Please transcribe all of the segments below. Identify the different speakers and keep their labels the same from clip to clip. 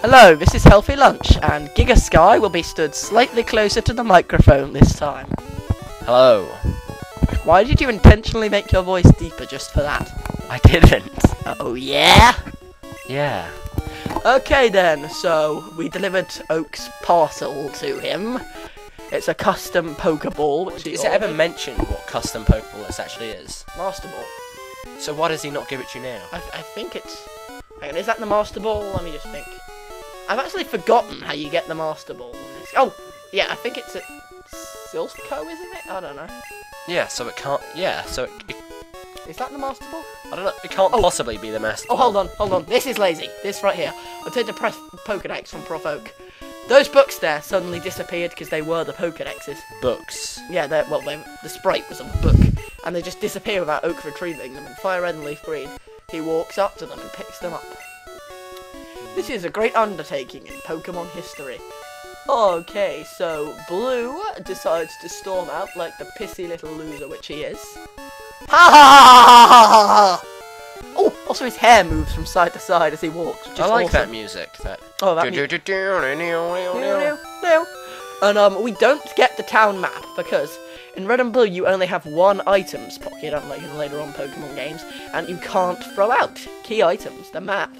Speaker 1: Hello, this is Healthy Lunch, and Giga Sky will be stood slightly closer to the microphone this time.
Speaker 2: Hello.
Speaker 1: Why did you intentionally make your voice deeper just for that?
Speaker 2: I didn't.
Speaker 1: Oh yeah?
Speaker 2: Yeah.
Speaker 1: Okay then, so we delivered Oak's parcel to him. It's a custom Pokeball. Which
Speaker 2: Is it ever mentioned what custom Pokeball this actually is?
Speaker 1: Master Ball.
Speaker 2: So why does he not give it to you now?
Speaker 1: I think it's... Hang on, is that the Master Ball? Let me just think. I've actually forgotten how you get the Master Ball. Oh, yeah, I think it's at Silphco, isn't it? I don't know.
Speaker 2: Yeah, so it can't... Yeah, so it
Speaker 1: Is that the Master Ball?
Speaker 2: I don't know. It can't possibly be the Master Ball.
Speaker 1: Oh, hold on. This is lazy. This right here. I tried to press Pokedex from Prof Oak. Those books there suddenly disappeared because they were the Pokedexes.
Speaker 2: Books.
Speaker 1: Yeah, the sprite was a book. And they just disappear without Oak retrieving them. And Fire Red and Leaf Green, he walks up to them and picks them up. This is a great undertaking in Pokemon history. Okay, so Blue decides to storm out like the pissy little loser which he is. Ha ha ha ha ha ha! Oh, also his hair moves from side to side as he walks. Which is
Speaker 2: I like
Speaker 1: awesome.
Speaker 2: that music.
Speaker 1: Oh, that music. And we don't get the town map because in Red and Blue you only have one items pocket, unlike in later on Pokemon games, and you can't throw out key items. The map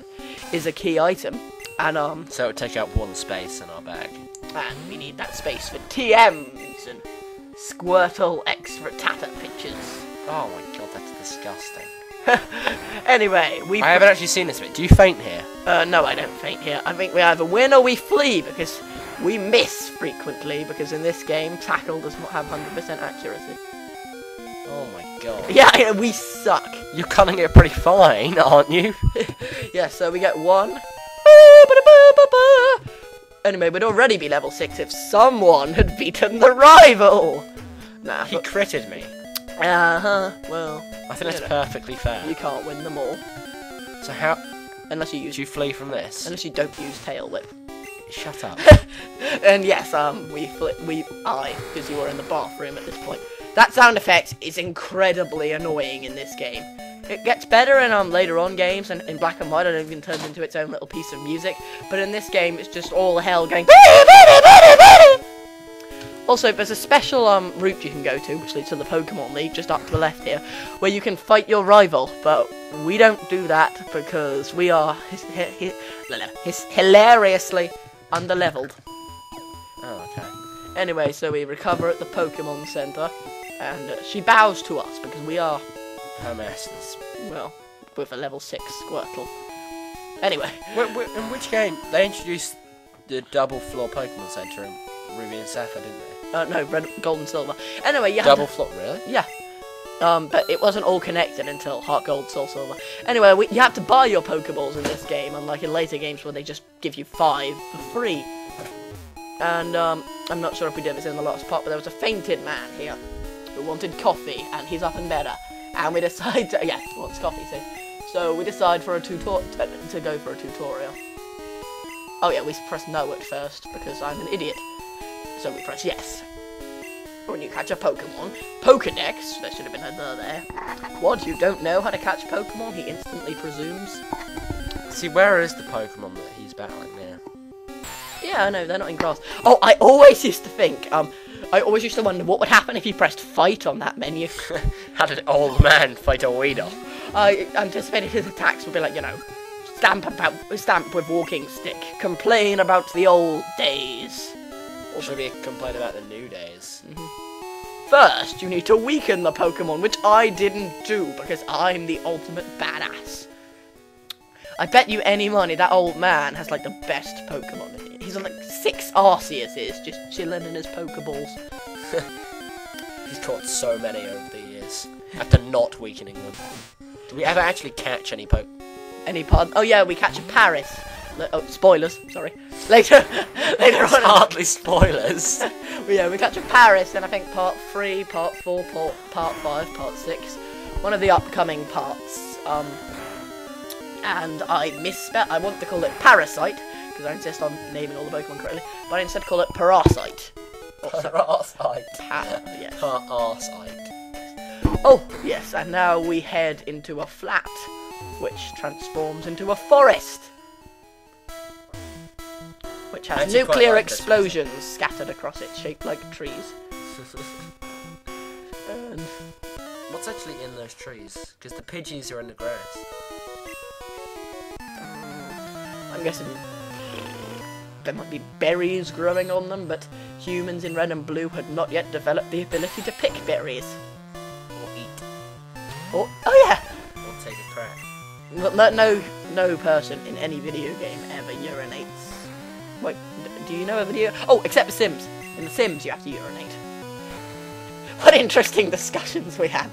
Speaker 1: is a key item, and
Speaker 2: So it would take up one space in our bag.
Speaker 1: and we need that space for TMs and Squirtle X Rattata pictures.
Speaker 2: Oh my god, that's disgusting.
Speaker 1: Anyway,
Speaker 2: I haven't actually seen this bit. Do you faint here?
Speaker 1: No, I don't faint here. I think we either win or we flee because we miss frequently because in this game, tackle does not have 100% accuracy.
Speaker 2: Oh my god.
Speaker 1: Yeah, we suck.
Speaker 2: You're cutting it pretty fine, aren't you?
Speaker 1: Yeah, so we get 1. Anyway, we'd already be level 6 if someone had beaten the rival. Nah,
Speaker 2: He critted me.
Speaker 1: well,
Speaker 2: I think that's perfectly fair.
Speaker 1: you can't win them all.
Speaker 2: So how
Speaker 1: Unless you use...
Speaker 2: do you flee from this?
Speaker 1: Unless you don't use Tail Whip.
Speaker 2: Shut up.
Speaker 1: And yes, because you were in the bathroom at this point. That sound effect is incredibly annoying in this game. It gets better in later on games, and in Black and White it even turns into its own little piece of music. But in this game, it's just all hell going. Also, there's a special route you can go to, which leads to the Pokemon League, just up to the left here, where you can fight your rival. But we don't do that because we are hilariously underleveled.
Speaker 2: Oh, okay.
Speaker 1: Anyway, so we recover at the Pokemon Center, and she bows to us because we are,
Speaker 2: Her masters.
Speaker 1: well, with a level 6 Squirtle. Anyway.
Speaker 2: In which game? They introduced the double floor Pokemon Center in Ruby and Sapphire, didn't they?
Speaker 1: No, Red, Gold and Silver. Anyway, you
Speaker 2: Double floor, really?
Speaker 1: Yeah. But it wasn't all connected until Heart Gold, Soul Silver. Anyway, you have to buy your Pokeballs in this game, unlike in later games where they just give you 5 for free. And, I'm not sure if we did this in the last part, but there was a fainted man here who wanted coffee, and he's up and better. And we decide to, yeah, he wants coffee too. So we decide for to go for a tutorial. Oh yeah, we press no at first, because I'm an idiot. So we press yes. When you catch a Pokemon, Pokedex, there should have been a there. What, you don't know how to catch Pokemon? He instantly presumes.
Speaker 2: See, where is the Pokemon that he's battling now?
Speaker 1: Yeah, I know, they're not in grass. Oh, I always used to think, I always used to wonder what would happen if you pressed fight on that menu.
Speaker 2: How did an old man fight a Weedle?
Speaker 1: I anticipated his attacks would be like, you know, stamp with walking stick, complain about the old days.
Speaker 2: Or should we complain about the new days?
Speaker 1: First, you need to weaken the Pokemon, which I didn't do because I'm the ultimate badass. I bet you any money that old man has like the best Pokemon. He's on like 6 Arceus is just chilling in his Pokeballs.
Speaker 2: He's caught so many over the years after not weakening them. Do we ever actually catch any
Speaker 1: Any pardon? Oh yeah, we catch a Paris. Oh, spoilers, sorry. Later on.
Speaker 2: Hardly spoilers.
Speaker 1: Yeah, we catch a Paris in I think part 3, part 4, part 5, part 6. One of the upcoming parts. And I misspell. I want to call it Parasite because I insist on naming all the Pokemon correctly, but I instead call it Parasite.
Speaker 2: Parasite.
Speaker 1: Yes.
Speaker 2: Parasite.
Speaker 1: Oh yes, and now we head into a flat, which transforms into a forest. which has
Speaker 2: Actually, quite
Speaker 1: nuclear
Speaker 2: like this
Speaker 1: explosions scattered across it, shaped like trees. And
Speaker 2: What's actually in those trees? Because the Pidgeys are in the grass.
Speaker 1: I'm guessing there might be berries growing on them, but humans in red and blue had not yet developed the ability to pick berries.
Speaker 2: Or eat.
Speaker 1: Oh yeah!
Speaker 2: Or take a crap.
Speaker 1: No person in any video game ever urinates. Wait, do you know a video? Oh, except The Sims. In The Sims, you have to urinate. What interesting discussions we had.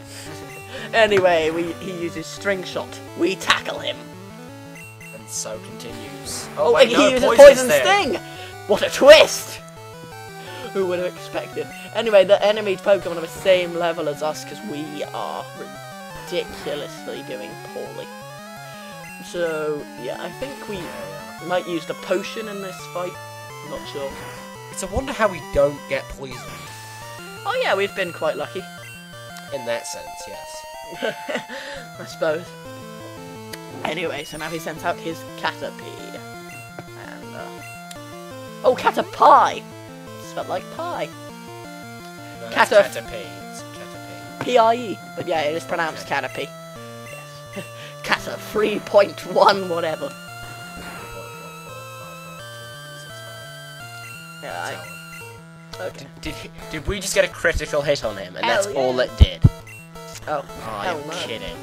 Speaker 1: Anyway, he uses String Shot. We tackle him.
Speaker 2: And so continues.
Speaker 1: Oh,
Speaker 2: wait,
Speaker 1: he
Speaker 2: no,
Speaker 1: uses Poison
Speaker 2: Sting!
Speaker 1: Sting! What a twist! Who would have expected? Anyway, the enemy Pokemon are the same level as us because we are ridiculously doing poorly. So, yeah, I think we might use the potion in this fight. I'm not sure.
Speaker 2: It's a wonder how we don't get poisoned.
Speaker 1: Oh yeah, we've been quite lucky.
Speaker 2: In that sense, yes.
Speaker 1: I suppose. Anyway, so now he sends out his Caterpie. And, oh, Caterpie! Spelled like pie.
Speaker 2: No,
Speaker 1: Caterpie.
Speaker 2: It's Caterpie.
Speaker 1: P-I-E. But yeah, it is pronounced Caterpie. Yes. Cater 3.1 whatever. Yeah, okay.
Speaker 2: Did we just get a critical hit on him, and
Speaker 1: Hell
Speaker 2: that's
Speaker 1: yeah.
Speaker 2: all it did?
Speaker 1: Oh,
Speaker 2: Oh,
Speaker 1: hell
Speaker 2: you're
Speaker 1: no.
Speaker 2: kidding.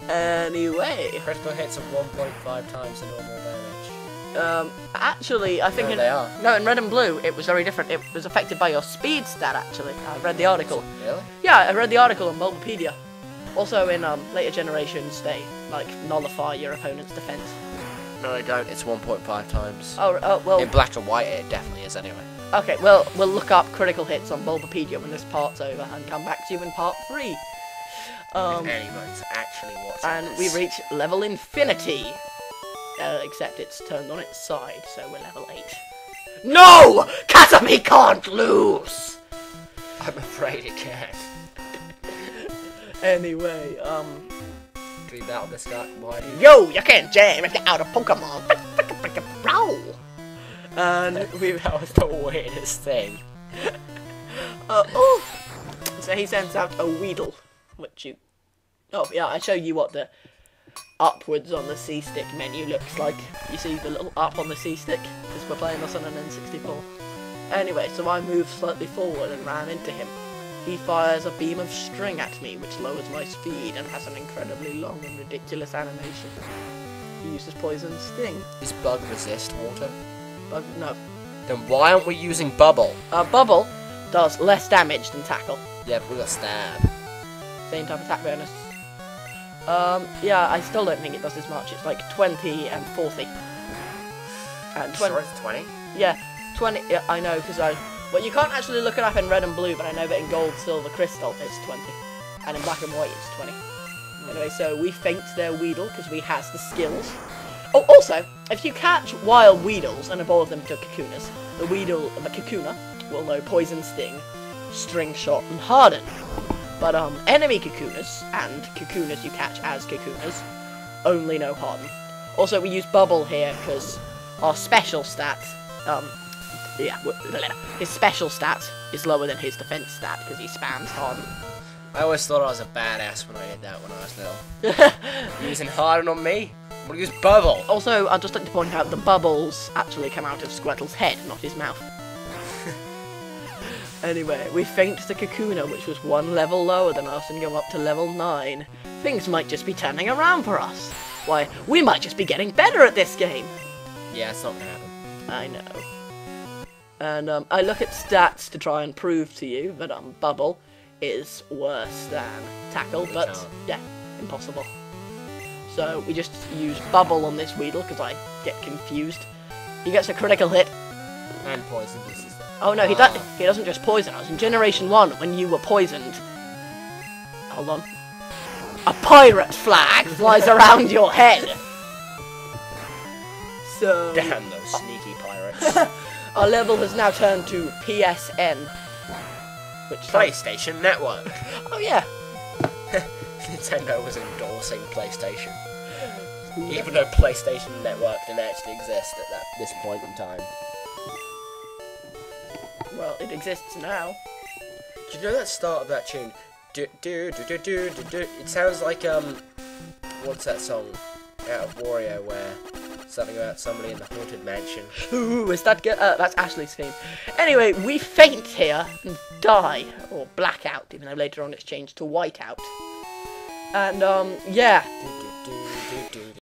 Speaker 1: Anyway.
Speaker 2: Critical hits are 1.5 times the normal damage.
Speaker 1: Actually, I think
Speaker 2: No, they are.
Speaker 1: No, in red and blue, it was very different. It was affected by your speed stat, actually. I read the article.
Speaker 2: Really?
Speaker 1: Yeah, I read the article on Bulbapedia. Also, in later generations, they, like, nullify your opponent's defense.
Speaker 2: No, they don't. It's 1.5 times.
Speaker 1: Oh, well...
Speaker 2: In black and white, it definitely is anyway.
Speaker 1: Okay, well, we'll look up critical hits on Bulbapedia when this part's over and come back to you in part 3.
Speaker 2: If anybody's actually watching
Speaker 1: And
Speaker 2: this.
Speaker 1: we reach level infinity. Except it's turned on its side, so we're level 8. No! Caterpie can't lose!
Speaker 2: I'm afraid it can.
Speaker 1: Anyway,
Speaker 2: Do we battle this guy? Why do you...
Speaker 1: yo, you can't jam if you're out of Pokemon. Bro! And
Speaker 2: That was the weirdest thing.
Speaker 1: oh. So he sends out a Weedle, which you... Oh, yeah, I show you what the upwards on the C-stick menu looks like. You see the little up on the C-stick? Because we're playing this on an N64. Anyway, so I moved slightly forward and ran into him. He fires a beam of string at me, which lowers my speed and has an incredibly long and ridiculous animation. He uses Poison Sting.
Speaker 2: Is Bug resist water?
Speaker 1: But no.
Speaker 2: Then why aren't we using Bubble?
Speaker 1: Bubble does less damage than Tackle.
Speaker 2: Yeah, but we got Stab.
Speaker 1: Same type of attack bonus. Yeah, I still don't think it does as much. It's like 20 and 40. And 20.
Speaker 2: Sure it's 20?
Speaker 1: Yeah, 20. Yeah, I know, because well, you can't actually look it up in red and blue, but I know that in gold, silver, crystal, it's 20. And in black and white, it's 20. Anyway, so we feint their Weedle, because we has the skills. Oh, also, if you catch wild Weedles and evolve them to Kakunas, the Kakuna will know Poison Sting, String Shot, and Harden. But enemy Kakunas, and Kakunas you catch as Kakunas, only know Harden. Also, we use Bubble here, because our special stat, his special stat is lower than his defense stat, because he spams Harden.
Speaker 2: I always thought I was a badass when I did that when I was little. Using Harden on me? I'm gonna use Bubble.
Speaker 1: Also, I'd just like to point out the bubbles actually come out of Squirtle's head, not his mouth. Anyway, we feint the Kakuna, which was one level lower than us, and go up to level 9. Things might just be turning around for us. Why, we might just be getting better at this game.
Speaker 2: Yeah, it's not gonna happen.
Speaker 1: I know. And I look at stats to try and prove to you that Bubble is worse than Tackle, but
Speaker 2: can't.
Speaker 1: yeah, impossible. So we just use Bubble on this Weedle because I get confused. He gets a critical hit.
Speaker 2: And poison this is
Speaker 1: Oh no, he doesn't just poison us. In Generation 1, when you were poisoned... Hold on. A pirate flag flies around your head! So...
Speaker 2: Damn those sneaky pirates.
Speaker 1: Our level has now turned to PSN. Which
Speaker 2: PlayStation Network.
Speaker 1: Oh yeah.
Speaker 2: Nintendo was endorsing PlayStation. Even though PlayStation Network didn't actually exist at this point in time.
Speaker 1: Well, it exists now.
Speaker 2: Do you know that start of that tune? Do do do do do do do. It sounds like what's that song out of Wario where something about somebody in the haunted mansion?
Speaker 1: Ooh, is that good? That's Ashley's theme. Anyway, we faint here and die, or blackout, even though later on it's changed to whiteout. And yeah.